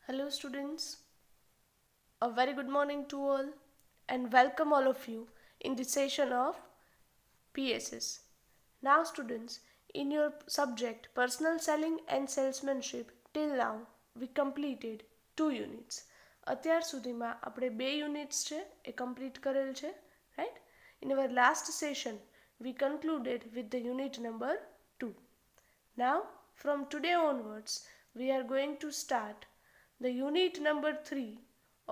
Hello students, a very good morning to all and welcome all of you in this session of PSS. Now students, in your subject personal selling and salesmanship till now we completed 2 units. અત્યાર સુધીમાં આપણે 2 units છે એ complete કરેલ છે, right? In our last session we concluded with the unit number 2. Now from today onwards we are going to start the unit number 3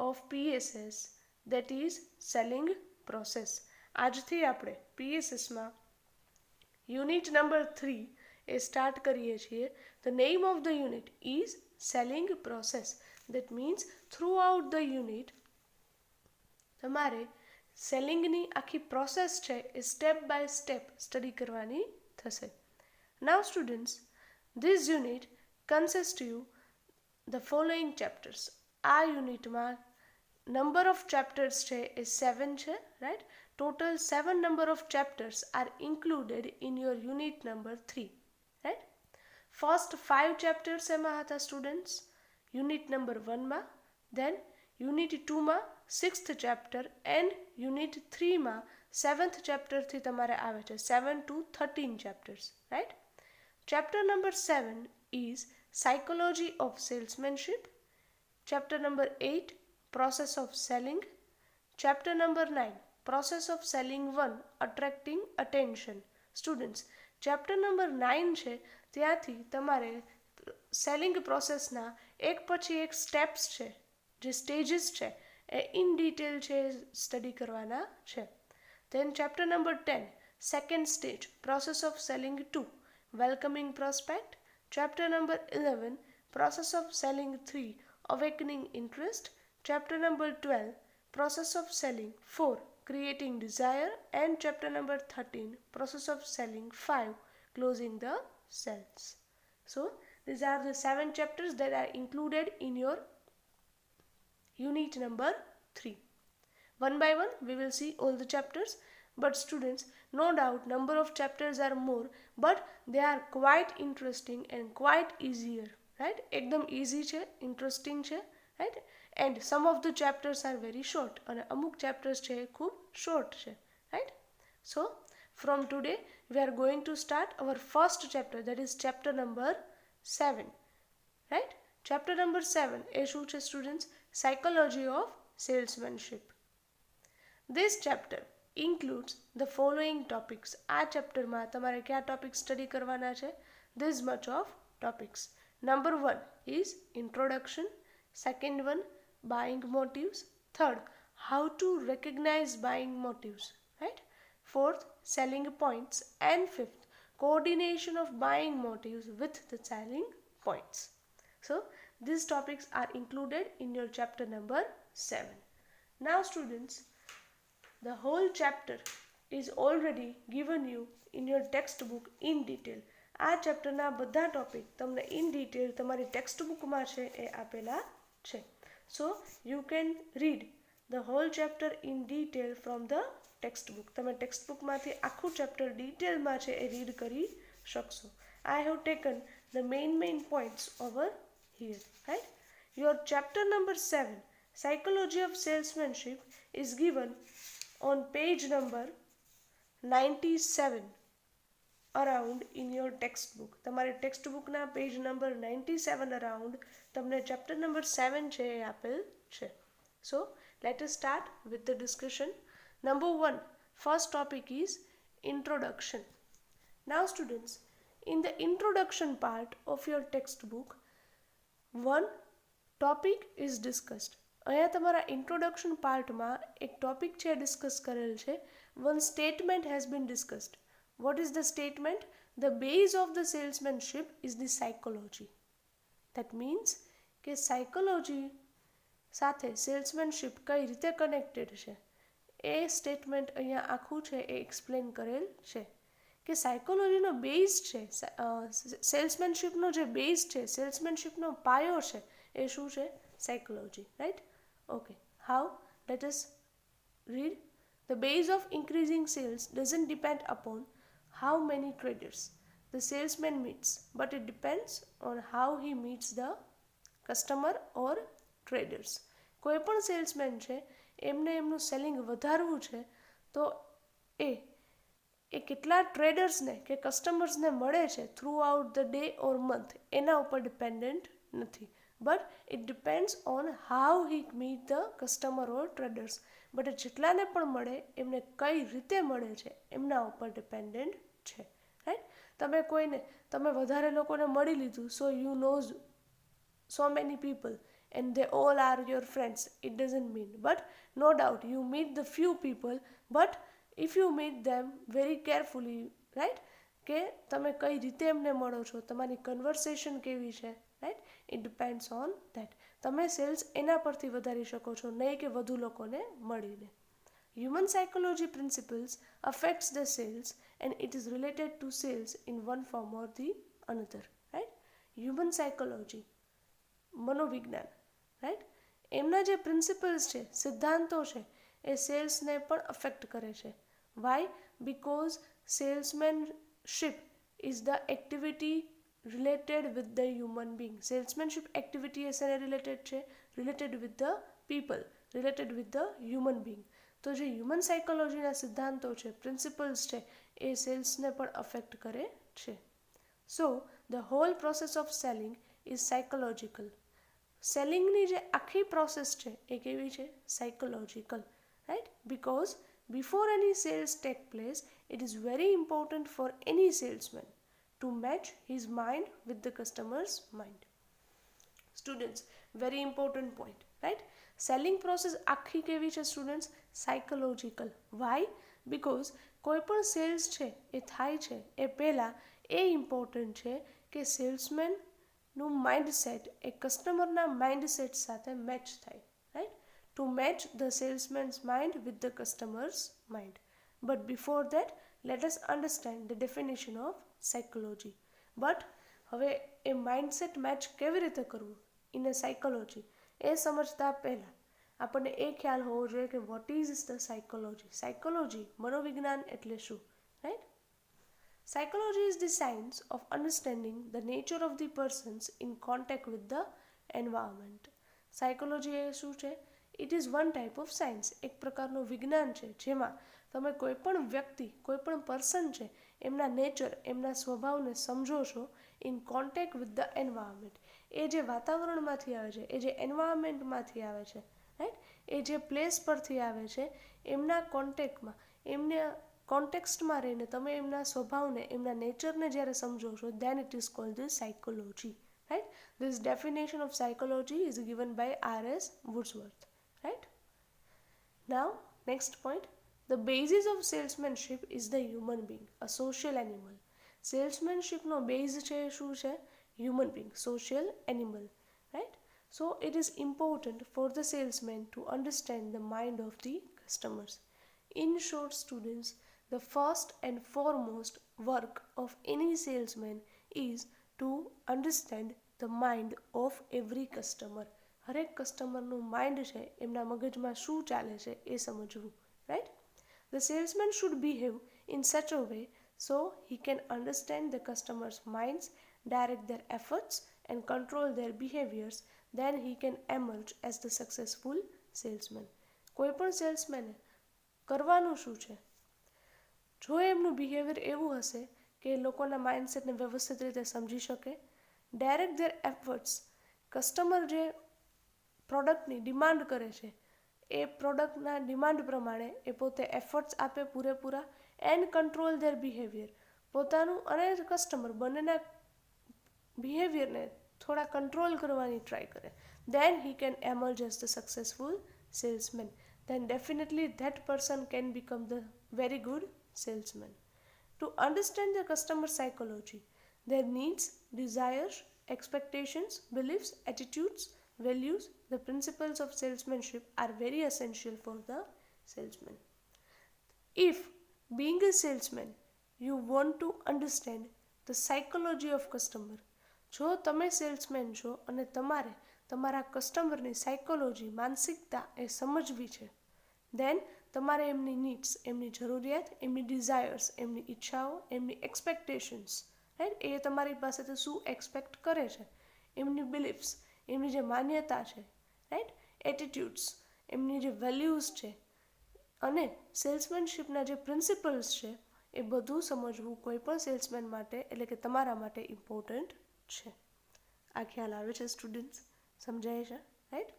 of PSS, that is selling process. આજથી આપણે PSSમાં unit number 3 એ start કરીએ છીએ. The name of the unit is selling process. That means throughout the unit તમારે સેલિંગની આખી process છે એ step by step study કરવાની થશે. Now students, this unit consists you the following chapters. આ યુનિટમાં number of chapters છે એ 7 છે, right? Total 7 number of chapters are included in your unit number 3, right? First 5 chapters એમાં હતા students unit number 1 માં, then unit 2 માં 6th chapter and unit 3 માં 7th chapter થી તમારે આવે છે 7 to 13 chapters, right? Chapter number 7 is psychology of salesmanship. Chapter number 8, process of selling. Chapter number 9, process of selling 1, attracting attention. Students, chapter number 9 છે ત્યાંથી તમારે selling પ્રોસેસના એક પછી એક સ્ટેપ્સ છે, જે સ્ટેજીસ છે એ ઇન ડિટેલ છે સ્ટડી કરવાના છે. Then chapter number 10, second stage, process of selling 2, welcoming prospect. Chapter number 11, process of selling 3, awakening interest. Chapter number 12, process of selling 4, creating desire. And chapter number 13, process of selling 5, closing the sales. So these are the 7 chapters that are included in your unit number 3. One by one we will see all the chapters, but students, no doubt number of chapters are more, but they are quite interesting and quite easier, right? Ekdam easy છે, interesting છે, right? And some of the chapters are very short અને અમુક chapters છે ખૂબ short છે, right? So from today we are going to start our first chapter, that is chapter number 7, right? Chapter number 7 એ શું છે students? Psychology of salesmanship. This chapter includes the following topics. આ ચેપ્ટરમાં તમારે કયા topic study કરવાના છે? This much of topics. Number 1 is introduction. Second one, buying motives. Third, how to recognize buying motives, right? Fourth, selling points. And fifth, coordination of buying motives with the selling points. So these topics are included in your chapter number 7. Now students, the whole chapter is already given you in your textbook in detail. આ ચેપ્ટરના બધા topic તમને in detail તમારી ટેક્સ્ટબુકમાં છે એ આપેલા છે. So you can read the whole chapter in detail from the textbook. તમે ટેક્સ્ટબુકમાંથી આખું ચેપ્ટર ડિટેલમાં છે એ રીડ કરી શકશો. I have taken the main points over here, right? Your chapter number 7, psychology of salesmanship, is given on page number 97 around in your textbook. તમારી ટેક્સ્ટબુકના page number 97 around તમને chapter number 7 છે એ આપેલ છે. So let us start with the discussion. Number 1, first topic is introduction. Now students, in the introduction part of your textbook, one topic is discussed. અહીંયા તમારા introduction પાર્ટમાં એક topic છે discuss કરેલ છે. One statement has been discussed. What is the statement? The base of the salesmanship is the psychology. That means કે psychology સાથે salesmanship કઈ રીતે connected છે એ સ્ટેટમેન્ટ અહીંયા આખું છે એ એક્સપ્લેન કરેલ છે. કે સાયકોલોજીનો બેઝ છે, સેલ્સમેનશિપનો જે બેઝ છે, સેલ્સમેનશિપનો પાયો છે એ શું છે? Psychology, right? Okay, how? Let us read. The base of increasing sales doesn't depend upon how many traders the salesman meets, but it depends on how he meets the customer or traders. કોઈ પણ salesman છે એમને એમનું selling વધારવું છે તો એ કેટલા ટ્રેડર્સને કે કસ્ટમર્સને મળે છે throughout the day or month એના ઉપર ડિપેન્ડન્ટ નથી, but it depends on how he meet the customer or traders. But જેટલાને પણ મળે એમને કઈ રીતે મળે છે એમના ઉપર ડિપેન્ડન્ટ છે. રાઈટ, તમે વધારે લોકોને મળી લીધું, so you knows so many people and they all are your friends, it doesn't mean, but no doubt you meet the few people, but if you meet them very carefully, right, કે તમે કઈ રીતે એમને મળો છો, તમારી conversation કેવી છે, right, it depends on that. તમે સેલ્સ એના પરથી વધારી શકો છો, નહીં કે વધુ લોકોને મળીને. Human psychology principles affects the sales and it is related to sales in one form or the another, right? Human psychology, મનોવિજ્ઞાન, રાઈટ, એમના જે પ્રિન્સિપલ્સ છે, સિદ્ધાંતો છે, એ સેલ્સને પણ અફેક્ટ કરે છે. Why? Because salesmanship is the activity related with the human being. Salesmanship activity એ શેને રિલેટેડ છે? Related with the people, related with the human being. તો જે હ્યુમન સાયકોલોજીના સિદ્ધાંતો છે, પ્રિન્સિપલ્સ છે, એ સેલ્સને પણ અફેક્ટ કરે છે. So the whole process of selling is psychological. સેલિંગની જે આખી પ્રોસેસ છે એ કેવી છે? Psychological, right, because before any sales take place it is very important for any salesman to match his mind with the customer's mind. Students, very important point, right. Selling process આખી કેવી છે students? Psychological. Y? Because કોઈ પણ cells છે એ થાય છે એ પહેલાં એ important છે કે સેલ્સમેનનું માઇન્ડસેટ એ કસ્ટમરના માઇન્ડસેટ સાથે મેચ થાય, right, to match the salesman's mind with the customer's mind. But before that let us understand the definition of psychology. But હવે એ માઇન્ડસેટ મેચ કેવી રીતે કરવું ઇન અ સાયકોલોજી એ સમજતા પહેલાં આપણને એ ખ્યાલ હોવો જોઈએ કે what is the psychology. Psychology, મનોવિજ્ઞાન એટલે શું, right? Psychology is the science of understanding the nature of the persons in contact with the environment. Psychology એ શું છે? It is one type of science. એક પ્રકારનું વિજ્ઞાન છે જેમાં તમે કોઈ પણ વ્યક્તિ, કોઈ પણ પર્સન છે, એમના નેચર, એમના સ્વભાવને સમજો છો in contact with the environment. એ જે વાતાવરણમાંથી આવે છે, એ જે એન્વાયરમેન્ટમાંથી આવે છે, રાઈટ, એ જે પ્લેસ પરથી આવે છે, એમના કોન્ટેક્ટમાં, એમને કોન્ટેક્સ્ટમાં રહીને તમે એમના સ્વભાવને, એમના નેચરને જ્યારે સમજો છો, then it is called the psychology, right. This definition of psychology is given by R.S. Wordsworth, right? Now, next point. The basis of salesmanship is the human being, a social animal. Salesmanshipનો base છે શું છે? Human being, social animal, right? So, it is important for the salesman to understand the mind of the customers. In short, students, the first and foremost work of any salesman is to understand the mind of every customer. હરેક કસ્ટમરનું mind છે, એમના મગજમાં શું ચાલે છે એ સમજવું, right. The salesman should behave in such a way so he can understand the customer's minds, direct their efforts and control their behaviors. Then he can emerge as the successful salesman. કોઈ પણ સેલ્સમેને કરવાનું શું છે? જો એમનું behaviour એવું હશે કે લોકોના માઇન્ડસેટને વ્યવસ્થિત રીતે સમજી શકે, ડાયરેક્ટ ધેર એફર્ટ્સ, કસ્ટમર જે પ્રોડક્ટની ડિમાન્ડ કરે છે એ પ્રોડક્ટના ડિમાન્ડ પ્રમાણે એ પોતે એફર્ટ્સ આપે પૂરેપૂરા, એન્ડ કંટ્રોલ ધેર બિહેવિયર, પોતાનું અને કસ્ટમર બંનેના બિહેવિયરને થોડા કંટ્રોલ કરવાની ટ્રાય કરે, then he can emerge as the successful salesman. Then definitely that person can become the very good salesman. To understand the customer psychology, their needs, desires, expectations, beliefs, attitudes, values, the principles of salesmanship are very essential for the salesman. If being a salesman you want to understand the psychology of customer, જો તમે salesman છો અને તમારે તમારા કસ્ટમરની psychology, માનસિકતા એ સમજવી છે, દેન તમારે એમની નીડ્સ, એમની જરૂરિયાત, એમની ડિઝાયર્સ, એમની ઈચ્છાઓ, એમની એક્સપેક્ટેશન્સ, રાઈટ, એ તમારી પાસેથી શું એક્સપેક્ટ કરે છે, એમની બિલીફ્સ, એમની જે માન્યતા છે, રાઈટ, એટીટ્યુડ્સ, એમની જે વેલ્યુઝ છે અને સેલ્સમેનશિપના જે પ્રિન્સિપલ્સ છે એ બધું સમજવું કોઈ પણ સેલ્સમેન માટે એટલે કે તમારા માટે ઇમ્પોર્ટન્ટ છે. આ ખ્યાલ આવે છે સ્ટુડન્ટ્સ? સમજાય છે, રાઈટ?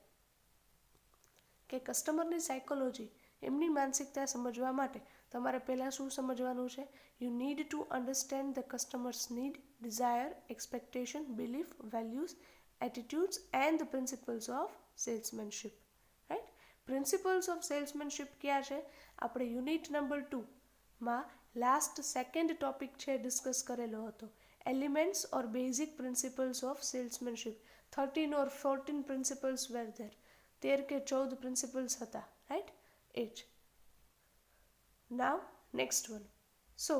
કે કસ્ટમરની સાયકોલોજી, એમની માનસિકતા સમજવા માટે તમારે પહેલાં શું સમજવાનું છે? You need to understand the customer's need, desire, expectation, belief, values, attitudes and the principles of salesmanship. Right? Principles of salesmanship ક્યાં છે? આપણે યુનિટ નંબર 2માં લાસ્ટ સેકન્ડ ટોપિક છે ડિસ્કસ કરેલો હતો. Elements or basic principles of salesmanship. 13 or 14 principles were there. 13 કે 14 principles હતા, right? એ જ. Now, next one. So,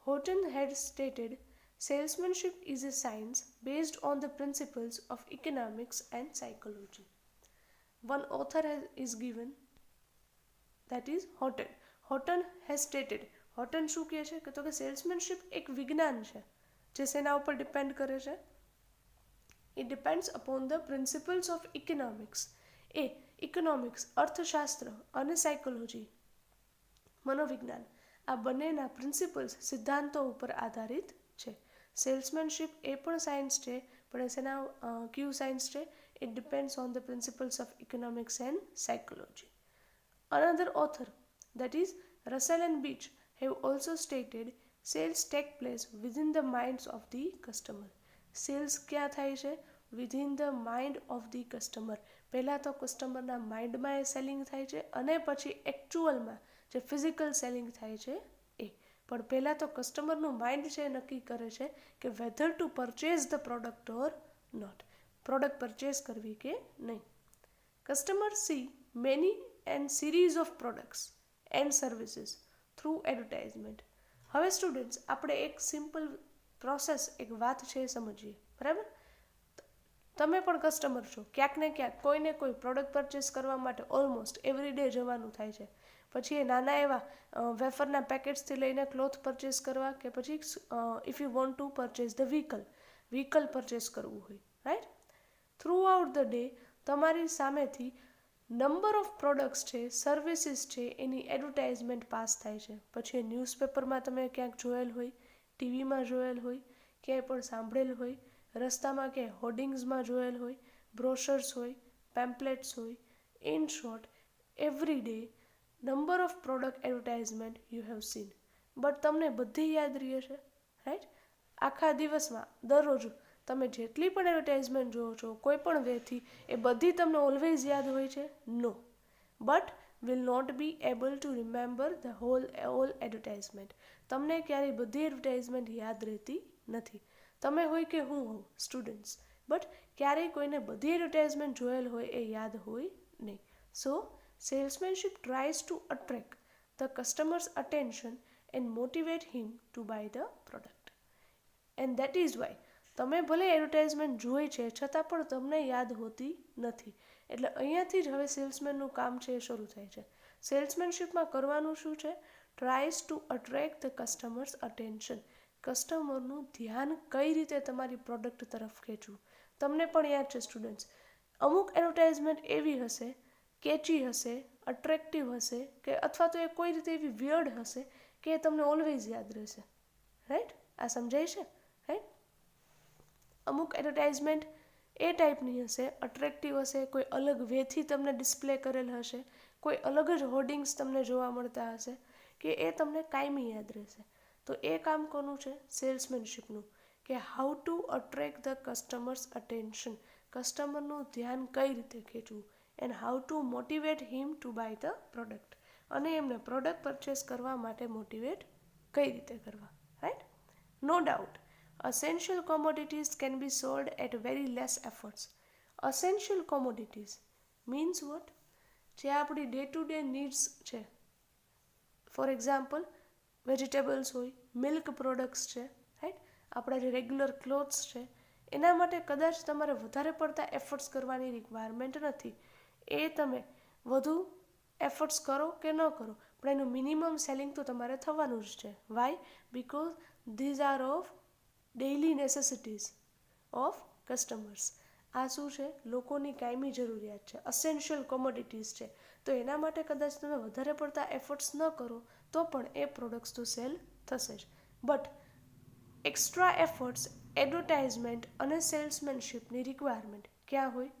Horton had stated, salesmanship is a science based on the principles of economics and psychology. One author is given, that is Horton. Horton has stated, Horton શું કહે છે કે તો કે સેલ્સમેનશિપ એક વિજ્ઞાન છે જે શેના ઉપર ડિપેન્ડ કરે છે? It depends upon the principles of economics. A economics, અર્થશાસ્ત્ર અને સાયકોલોજી, મનોવિજ્ઞાન, આ બંનેના પ્રિન્સિપલ્સ, સિદ્ધાંતો ઉપર આધારિત છે. સેલ્સમેનશિપ એ પણ સાયન્સ છે, પણ એના કયું સાયન્સ છે? It depends on the principles of economics and psychology. Another author, that is Russell and Beach, have also stated, sales take place within the minds of the customer. Sales ક્યાં થાય છે? Within the mind of the customer. પહેલાં તો કસ્ટમરના માઇન્ડમાં એ selling થાય છે અને પછી એકચ્યુઅલમાં જે ફિઝિકલ સેલિંગ થાય છે એ. પણ પહેલાં તો કસ્ટમરનું માઇન્ડ છે એ નક્કી કરે છે કે whether to purchase the product or not. Product purchase કરવી કે નહીં. Customer see many and series of products and services through advertisement. હવે સ્ટુડન્ટ્સ, આપણે એક સિમ્પલ પ્રોસેસ, એક વાત છે એ સમજીએ, બરાબર? તમે પણ કસ્ટમર છો, ક્યાંક ને ક્યાંક કોઈને કોઈ પ્રોડક્ટ પરચેસ કરવા માટે ઓલમોસ્ટ એવરી ડે જવાનું થાય છે. પછી એ નાના એવા વેફરના પેકેટ્સથી લઈને ક્લોથ પરચેસ કરવા કે પછી if you want to purchase the vehicle purchase કરવું હોય, right? Through out the day તમારી સામેથી નંબર ઓફ પ્રોડક્ટ્સ છે, સર્વિસીસ છે, એની એડવર્ટાઇઝમેન્ટ પાસ થાય છે. પછી એ ન્યૂઝપેપરમાં તમે ક્યાંક જોયેલ હોય, ટીવીમાં જોયેલ હોય, ક્યાંય પણ સાંભળેલ હોય, રસ્તામાં કે હોર્ડિંગ્સમાં જોયેલ હોય, બ્રોશર્સ હોય, પેમ્પલેટ્સ હોય. In short, every day number of product advertisement you have seen. But તમને બધી યાદ રહે છે, રાઈટ? આખા દિવસમાં દરરોજ તમે જેટલી પણ એડવર્ટાઇઝમેન્ટ જોવો છો કોઈ પણ વેથી, એ બધી તમને ઓલવેઝ યાદ હોય છે? No. But will not be able to remember the all advertisement. તમને ક્યારેય બધી એડવર્ટાઇઝમેન્ટ યાદ રહેતી નથી. તમે હોય કે હું હોઉં સ્ટુડન્ટ્સ, બટ ક્યારેય કોઈને બધી એડવર્ટાઇઝમેન્ટ જોયેલ હોય એ યાદ હોય નહીં. So salesmanship tries to attract the customer's attention and motivate him to buy the product. And that is why તમે ભલે એડવર્ટાઇઝમેન્ટ જોઈ છે છતાં પણ તમને યાદ હોતી નથી. એટલે અહીંયાથી જ હવે સેલ્સમેનનું કામ છે એ શરૂ થાય છે. સેલ્સમેનશિપમાં કરવાનું શું છે? Tries to attract the customer's attention. કસ્ટમરનું ધ્યાન કઈ રીતે તમારી પ્રોડક્ટ તરફ ખેંચવું. તમને પણ યાદ છે સ્ટુડન્ટ્સ, અમુક એડવર્ટાઇઝમેન્ટ એવી હશે, કેચી હશે, અટ્રેક્ટિવ હશે, કે અથવા તો એ કોઈ રીતે એવી વિયર્ડ હશે કે એ તમને ઓલવેઝ યાદ રહેશે, રાઈટ? આ સમજાય છે, રાઈટ? અમુક એડવર્ટાઇઝમેન્ટ એ ટાઈપની હશે, અટ્રેક્ટિવ હશે, કોઈ અલગ વેથી તમને ડિસ્પ્લે કરેલ હશે, કોઈ અલગ જ હોર્ડિંગ્સ તમને જોવા મળતા હશે કે એ તમને કાયમી યાદ રહેશે. તો એ કામ કોનું છે? સેલ્સમેનશિપનું. કે how to attract the customer's attention. કસ્ટમરનું ધ્યાન કઈ રીતે ખેંચવું and how to motivate him to buy the product. અને એમને પ્રોડક્ટ પરચેસ કરવા માટે મોટિવેટ કઈ રીતે કરવા, right? No doubt essential commodities can be sold at very less efforts. Essential commodities means what? જે આપણી ડે ટુ ડે નીડ્સ છે. ફોર એક્ઝામ્પલ, વેજીટેબલ્સ હોય, મિલ્ક પ્રોડક્ટ્સ છે, રાઈટ? આપણા જે રેગ્યુલર ક્લોથ્સ છે, એના માટે કદાચ તમારે વધારે પડતા એફર્ટ્સ કરવાની રિક્વાયરમેન્ટ નથી. એ તમે વધુ એફર્ટ્સ કરો કે ન કરો, પણ એનું મિનિમમ સેલિંગ તો તમારે થવાનું જ છે. Why? Because these are of daily necessities of customers. આ શું છે? લોકોની કાયમી જરૂરિયાત છે, અસેન્શિયલ કોમોડિટીઝ છે. તો એના માટે કદાચ તમે વધારે પડતા એફર્ટ્સ ન કરો તો પણ એ પ્રોડક્ટ્સ તો સેલ થશે જ. બટ એક્સ્ટ્રા એફર્ટ્સ, એડવર્ટાઇઝમેન્ટ અને સેલ્સમેનશિપની રિક્વાયરમેન્ટ ક્યાં હોય?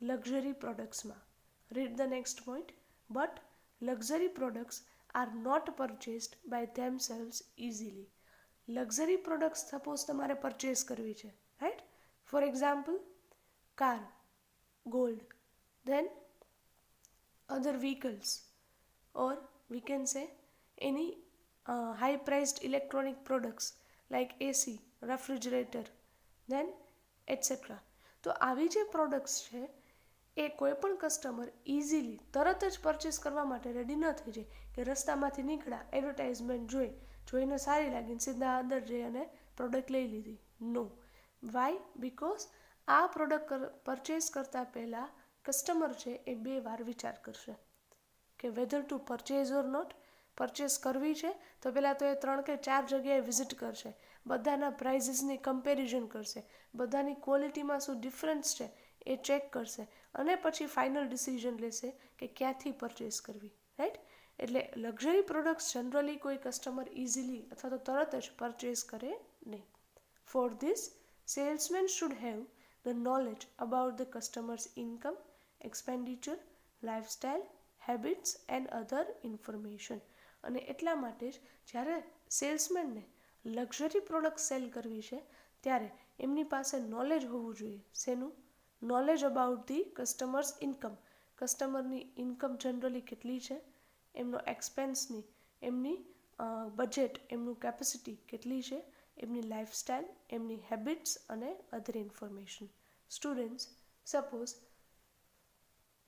લક્ઝરી પ્રોડક્ટ્સમાં. Read the next point. But luxury products are not purchased by themselves easily. Luxury products suppose તમારે પરચેસ કરવી છે, right? For example, car, gold, then other vehicles, or we can say any high priced electronic products like AC, refrigerator, then etc. તો આવી જે products છે એ કોઈ પણ customer easily તરત જ પરચેસ કરવા માટે રેડી ન થઈ જાય કે રસ્તામાંથી નીકળ્યા, એડવર્ટાઇઝમેન્ટ જોઈને સારી લાગીને સીધા અંદર જઈ અને પ્રોડક્ટ લઈ લીધી. નો. વાય? બિકોઝ આ પ્રોડક્ટ પરચેસ કરતાં પહેલાં કસ્ટમર છે એ 2 વાર વિચાર કરશે કે whether to purchase or not. Purchase કરવી છે તો પહેલાં તો એ 3 કે 4 જગ્યાએ વિઝિટ કરશે, બધાના પ્રાઇઝીસની કમ્પેરિઝન કરશે, બધાની ક્વોલિટીમાં શું ડિફરન્સ છે એ ચેક કરશે અને પછી ફાઇનલ ડિસિઝન લેશે કે ક્યાંથી પરચેસ કરવી, રાઈટ? એટલે લક્ઝરી પ્રોડક્ટ્સ જનરલી કોઈ કસ્ટમર ઇઝીલી અથવા તો તરત જ પરચેસ કરે નહીં. For this, salesman should have the knowledge about the customers income, expenditure, lifestyle, habits and other information. અને એટલા માટે જ જ્યારે સેલ્સમેનને લક્ઝરી પ્રોડક્ટ સેલ કરવી છે ત્યારે એમની પાસે નોલેજ હોવું જોઈએ. શેનું? Knowledge about the customer's income. કસ્ટમરની ઇન્કમ જનરલી કેટલી છે, એમનો એક્સપેન્સની, એમની બજેટ, એમનું કેપેસિટી કેટલી છે, એમની લાઇફસ્ટાઇલ, એમની હેબિટ્સ અને અધર ઇન્ફોર્મેશન. સ્ટુડન્ટ્સ, સપોઝ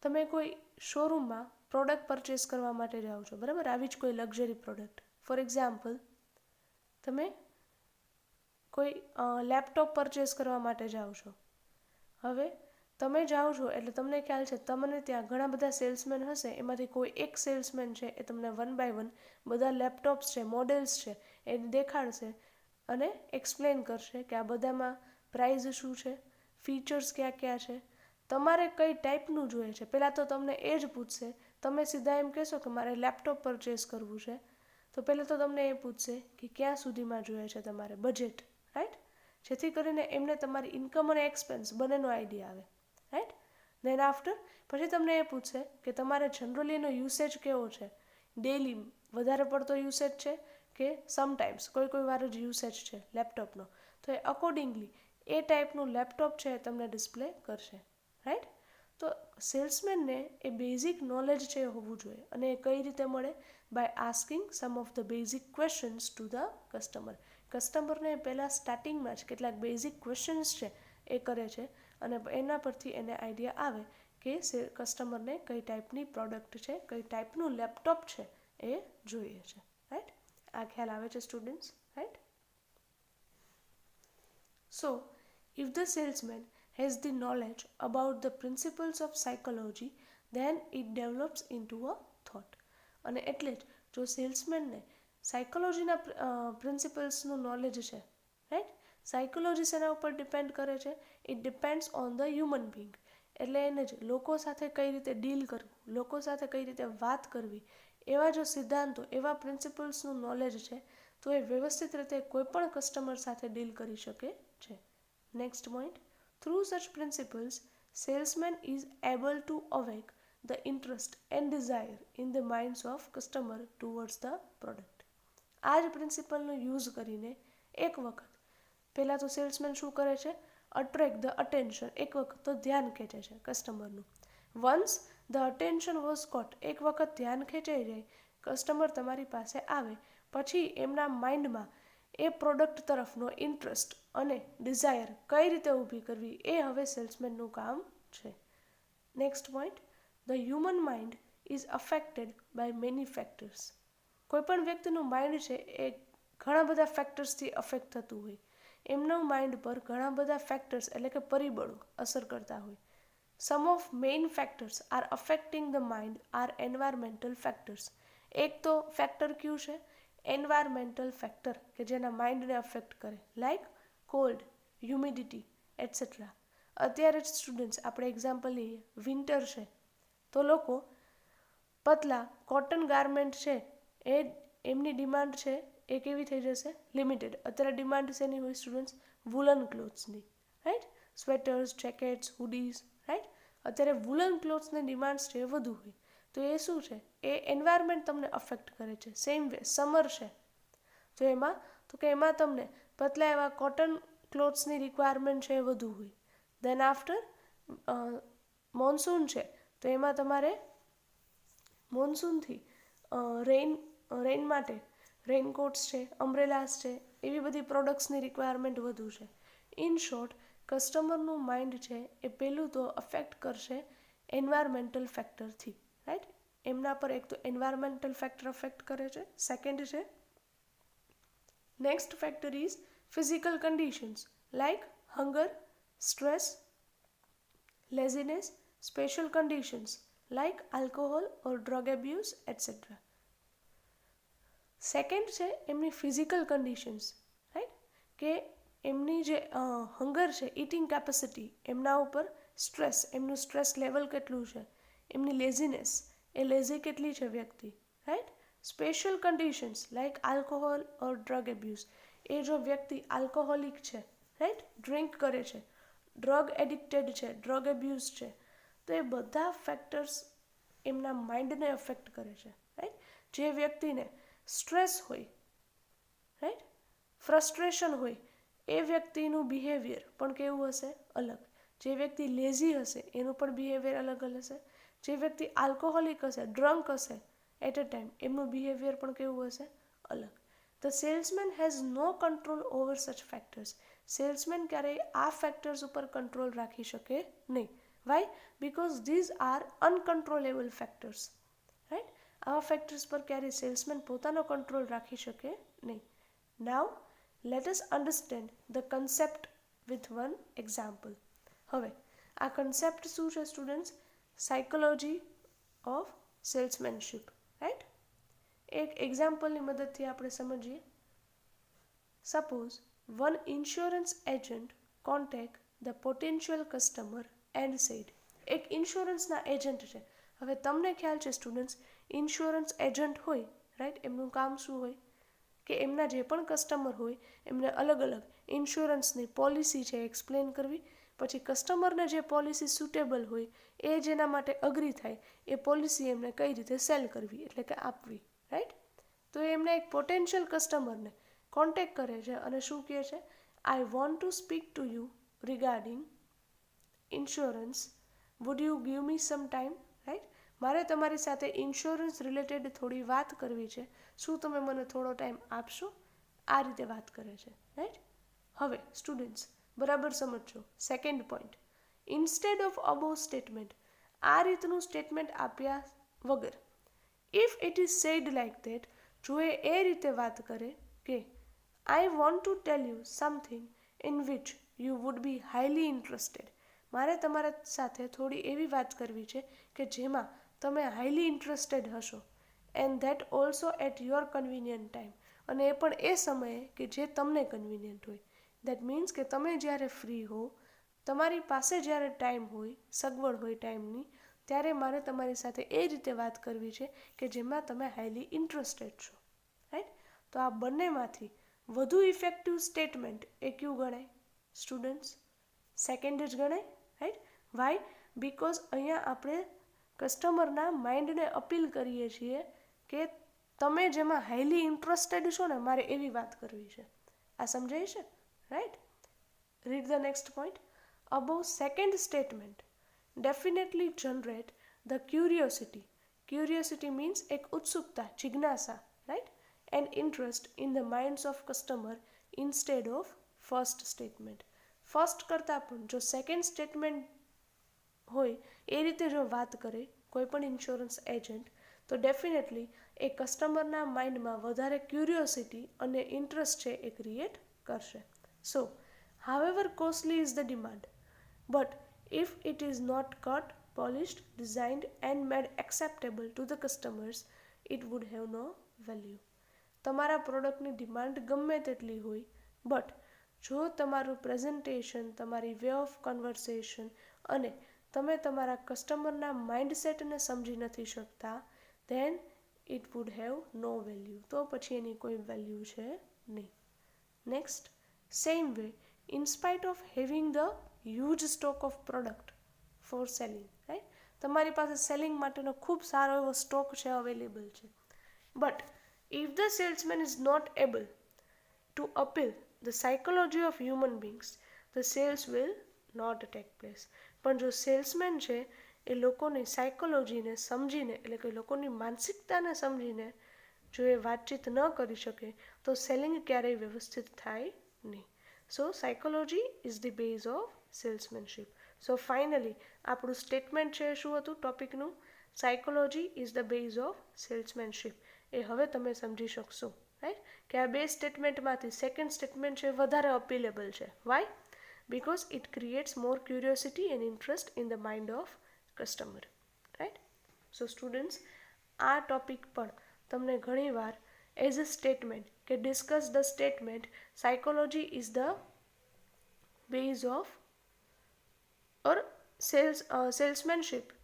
તમે કોઈ શોરૂમમાં પ્રોડક્ટ પરચેસ કરવા માટે જાઓ છો, બરાબર? આવી જ કોઈ લક્ઝરી પ્રોડક્ટ. ફોર એક્ઝામ્પલ, તમે કોઈ લેપટોપ પરચેસ કરવા માટે જાઓ છો. હવે તમે જાઓ છો એટલે તમને ખ્યાલ છે તમને ત્યાં ઘણા બધા સેલ્સમેન હશે, એમાંથી કોઈ એક સેલ્સમેન છે એ તમને 1 by 1 બધા લેપટોપ્સ છે, મોડેલ્સ છે એ દેખાડશે અને એક્સપ્લેન કરશે કે આ બધામાં પ્રાઇઝ શું છે, ફીચર્સ ક્યાં ક્યાં છે, તમારે કઈ ટાઈપનું જોઈએ છે. પહેલાં તો તમને એ જ પૂછશે. તમે સીધા એમ કહેશો કે મારે લેપટોપ પરચેસ કરવું છે તો પહેલાં તો તમને એ પૂછશે કે ક્યાં સુધીમાં જોઈએ છે તમારે, બજેટ, રાઈટ? જેથી કરીને એમને તમારી ઇન્કમ અને એક્સપેન્સ બંનેનો આઈડિયા આવે, રાઈટ? દેન આફ્ટર પછી તમને એ પૂછશે કે તમારે જનરલી એનો યુસેજ કેવો છે, ડેઇલી વધારે પડતો યુસેજ છે કે સમટાઈમ્સ કોઈ વાર જ યુસેજ છે લેપટોપનો. તો એ અકોર્ડિંગલી એ ટાઈપનું લેપટોપ છે એ તમને ડિસ્પ્લે કરશે, રાઈટ? તો સેલ્સમેનને એ બેઝિક નોલેજ છે એ હોવું જોઈએ. અને એ કઈ રીતે મળે? By asking some of the basic questions to the customer. કસ્ટમરને પહેલાં સ્ટાર્ટિંગમાં જ કેટલાક બેઝિક ક્વેશ્ચન્સ છે એ કરે છે અને એના પરથી એને આઈડિયા આવે કે કસ્ટમરને કઈ ટાઈપની પ્રોડક્ટ છે, કઈ ટાઈપનું લેપટોપ છે એ જોઈએ છે, રાઈટ? આ ખ્યાલ આવે છે students, right? So, if the salesman has the knowledge about the principles of psychology, then it develops into a thought. અને એટલે જ જો સેલ્સમેનને સાયકોલોજીના પ્રિન્સિપલ્સનું નોલેજ છે, રાઈટ? સાયકોલોજી શેના ઉપર ડિપેન્ડ કરે છે? It depends on the human Bing. એટલે એને જ લોકો સાથે કઈ રીતે ડીલ કરવું, લોકો સાથે કઈ રીતે વાત કરવી, એવા જો સિદ્ધાંતો, એવા પ્રિન્સિપલ્સનું નોલેજ છે તો એ વ્યવસ્થિત રીતે કોઈ પણ કસ્ટમર સાથે ડીલ કરી શકે છે. Next point. Through such principles, salesman is able to awake the interest and desire in the minds of customer towards the product. આ જ પ્રિન્સિપલનો યુઝ કરીને એક વખત પહેલાં તો સેલ્સમેન શું કરે છે? અટ્રેક્ટ ધ અટેન્શન, એક વખત તો ધ્યાન ખેંચે છે કસ્ટમરનું. વન્સ ધ અટેન્શન વોઝ કોટ, એક વખત ધ્યાન ખેંચાઈ જાય, કસ્ટમર તમારી પાસે આવે પછી એમના માઇન્ડમાં એ પ્રોડક્ટ તરફનો ઇન્ટરેસ્ટ અને ડિઝાયર કઈ રીતે ઊભી કરવી એ હવે સેલ્સમેનનું કામ છે. Next point. The human mind is affected by many factors. કોઈપણ વ્યક્તિનું માઇન્ડ છે એ ઘણા બધા ફેક્ટર્સથી અફેક્ટ થતું હોય. એમના માઇન્ડ પર ઘણા બધા ફેક્ટર્સ એટલે કે પરિબળો અસર કરતા હોય. Some of main factors are affecting the mind are environmental factors. એક તો ફેક્ટર કયું છે? એન્વાયરમેન્ટલ ફેક્ટર કે જેના માઇન્ડને અફેક્ટ કરે, લાઈક કોલ્ડ, હ્યુમિડિટી એટસેટ્રા. અત્યારે જ સ્ટુડન્ટ્સ આપણે એક્ઝામ્પલ લઈએ, વિન્ટર છે તો લોકો પતલા કોટન ગાર્મેન્ટ છે એ એમની ડિમાન્ડ છે એ કેવી થઈ જશે? લિમિટેડ. અત્યારે ડિમાન્ડ શેની હોય સ્ટુડન્ટ્સ? વુલન ક્લોથ્સની, રાઈટ? Sweaters, jackets, hoodies, right? અત્યારે વુલન ક્લોથ્સની ડિમાન્ડ્સ છે એ વધુ હોય. તો એ શું છે? એ એન્વાયરમેન્ટ તમને અફેક્ટ કરે છે. સેમ વે સમર છે તો એમાં તમને પતલા એવા કોટન ક્લોથ્સની રિક્વાયરમેન્ટ છે એ વધુ હોય. દેન આફ્ટર મોન્સૂન છે તો એમાં તમારે મોન્સૂનથી રેઇન માટે રેઇનકોટ્સ છે, અમ્બ્રેલાસ છે, એવી બધી પ્રોડક્ટ્સની રિક્વાયરમેન્ટ વધુ છે. ઇન શોર્ટ, કસ્ટમરનું માઇન્ડ છે એ પહેલું તો અફેક્ટ કરશે એન્વાયરમેન્ટલ ફેક્ટરથી, રાઈટ? એમના પર એક તો એન્વાયરમેન્ટલ ફેક્ટર અફેક્ટ કરે છે. સેકન્ડ છે, next factor is physical conditions like hunger, stress, laziness, special conditions like alcohol or drug abuse, etc. Second છે એમની ફિઝિકલ કન્ડિશન્સ, રાઈટ? કે એમની જે હંગર છે, ઇટિંગ કેપેસિટી, એમના ઉપર સ્ટ્રેસ, એમનું સ્ટ્રેસ લેવલ કેટલું છે, એમની લેઝીનેસ, એ લેઝી કેટલી છે વ્યક્તિ, right? Special conditions like alcohol or drug abuse, એ જો વ્યક્તિ આલ્કોહોલિક છે, રાઈટ, ડ્રિંક કરે છે, ડ્રગ એડિક્ટેડ છે, ડ્રગ એબ્યુઝ છે, તો એ બધા ફેક્ટર્સ એમના માઇન્ડને અફેક્ટ કરે છે, રાઈટ? જે વ્યક્તિને સ્ટ્રેસ હોય, રાઈટ, ફ્રસ્ટ્રેશન હોય, એ વ્યક્તિનું બિહેવિયર પણ કેવું હશે? અલગ. જે વ્યક્તિ લેઝી હશે એનું પણ બિહેવિયર અલગ હશે. જે વ્યક્તિ આલ્કોહોલિક હશે, ડ્રંક હશે એટ અ ટાઈમ, એમનું બિહેવિયર પણ કેવું હશે? અલગ. The salesman has no control over such factors. Salesman ક્યારેય આ ફેક્ટર્સ ઉપર કંટ્રોલ રાખી શકે નહીં. Why? Because these are uncontrollable factors, right? આવા ફેક્ટર્સ પર ક્યારેય સેલ્સમેન પોતાનો કંટ્રોલ રાખી શકે નહીં. Now let us understand the concept with one example. હવે આ કન્સેપ્ટ શું છે students? Psychology of salesmanship, right? એક એક્ઝામ્પલની મદદથી આપણે સમજીએ. Suppose one insurance agent contact the potential customer and said, એક ઇન્સ્યોરન્સના એજન્ટ છે. હવે તમને ખ્યાલ છે સ્ટુડન્ટ્સ, ઇન્સ્યોરન્સ એજન્ટ હોય, રાઈટ, એમનું કામ શું હોય? કે એમના જે પણ કસ્ટમર હોય એમને અલગ અલગ ઇન્સ્યોરન્સની પોલિસી છે એક્સપ્લેન કરવી, પછી કસ્ટમરને જે પોલિસી સુટેબલ હોય એ જેના માટે અગ્રી થાય એ પોલિસી એમને કઈ રીતે સેલ કરવી, એટલે કે આપવી, રાઈટ? તો એમને એક પોટેન્શિયલ કસ્ટમરને કોન્ટેક્ટ કરે છે અને શું કહે છે? આઈ want to speak to you regarding insurance, would you give me some time, right? મારે તમારી સાથે ઇન્સ્યોરન્સ રિલેટેડ થોડી વાત કરવી છે, શું તમે મને થોડો ટાઈમ આપશો? આ રીતે વાત કરે છે, રાઈટ? હવે સ્ટુડન્ટ્સ બરાબર સમજો. Second point, instead of above statement, આ રીતનું સ્ટેટમેન્ટ આપ્યા વગર, if it is said like that, જો એ રીતે વાત કરે કે I want to tell you something in which you would be highly interested, મારે તમારા સાથે થોડી એવી વાત કરવી છે કે જેમાં તમે હાઈલી ઇન્ટરેસ્ટેડ હશો, and that also at your convenient time, અને એ પણ એ સમયે કે જે તમને કન્વિનિયન્ટ હોય. દેટ મીન્સ કે તમે જ્યારે ફ્રી હો, તમારી પાસે જ્યારે ટાઈમ હોય, સગવડ હોય ટાઈમની, ત્યારે મારે તમારી સાથે એ રીતે વાત કરવી છે કે જેમાં તમે હાઈલી ઇન્ટરેસ્ટેડ છો, રાઈટ? તો આ બંનેમાંથી વધુ ઇફેક્ટિવ સ્ટેટમેન્ટ એ કયું ગણાય સ્ટુડન્ટ્સ? સેકન્ડ જ ગણાય, રાઈટ? વાય? બિકોઝ અહીંયા આપણે કસ્ટમરના માઇન્ડને અપીલ કરીએ છીએ કે તમે જેમાં હાઈલી ઇન્ટરેસ્ટેડ છો ને, મારે એવી વાત કરવી છે. આ સમજાય છે, right? Read the next point. Above second statement definitely generate the curiosity. Curiosity means એક ઉત્સુકતા, જિજ્ઞાસા, right? and interest in the minds of customer instead of first statement. First કરતાં પણ જો સેકન્ડ સ્ટેટમેન્ટ હોય એ રીતે જો વાત કરે કોઈ પણ ઇન્સ્યોરન્સ એજન્ટ, તો ડેફિનેટલી એ કસ્ટમરના માઇન્ડમાં વધારે ક્યુરિયોસિટી અને ઇન્ટરેસ્ટ છે એ ક્રિએટ કરશે. So however costly is the demand, but if it is not cut, polished, designed and made acceptable to the customers, it would have no value. તમારા પ્રોડક્ટની ડિમાન્ડ ગમે તેટલી હોય, બટ જો તમારું પ્રેઝન્ટેશન, તમારી વે ઓફ કન્વર્સેશન અને તમે તમારા કસ્ટમરના માઇન્ડસેટને સમજી નથી શકતા, then it would have no value. તો પછી એની કોઈ વેલ્યુ છે નહીં. Next, same way, in spite of having the huge stock of product for selling, right? તમારી પાસે સેલિંગ માટેનો ખૂબ સારો એવો સ્ટોક છે, અવેલેબલ છે. But if the salesman is not able to appeal the psychology of human beings, the sales will not take place. પણ જો સેલ્સમેન છે એ લોકોની સાયકોલોજીને સમજીને, એટલે કે લોકોની માનસિકતાને સમજીને જો એ વાતચીત ન કરી શકે તો સેલિંગ ક્યારેય વ્યવસ્થિત થાય નહીં. So psychology is the base of salesmanship. So finally આપણું સ્ટેટમેન્ટ છે શું હતું ટોપિકનું? Psychology is the base of salesmanship. એ હવે તમે સમજી શકશો, રાઈટ, કે આ બે સ્ટેટમેન્ટમાંથી સેકન્ડ સ્ટેટમેન્ટ છે વધારે અપીલેબલ છે. Y? because it creates more curiosity and interest in the mind of customer, right? So students, આ ટોપિક પણ તમને ઘણીવાર એઝ અ સ્ટેટમેન્ટ કે discuss the statement psychology is the base of or salesmanship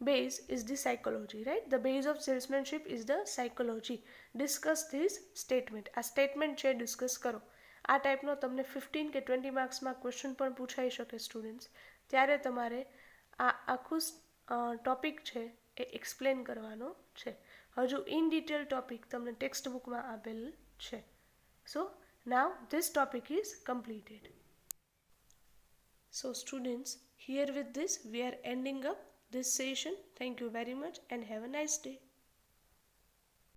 base is the psychology, right? The base of salesmanship is the psychology. Discuss this statement. આ statement છે discuss કરો. આ ટાઈપનો તમને 15 કે 20 માર્ક્સમાં ક્વેશ્ચન પણ પૂછાઈ શકે સ્ટુડન્ટ્સ. ત્યારે તમારે આ આખું ટોપિક છે એ એક્સપ્લેન કરવાનો છે. હજુ ઇન ડિટેલ ટોપિક તમને ટેક્સ્ટ બુકમાં આપેલ છે. So now this topic is completed. So students, here with this we are ending up this session. Thank you very much and have a nice day.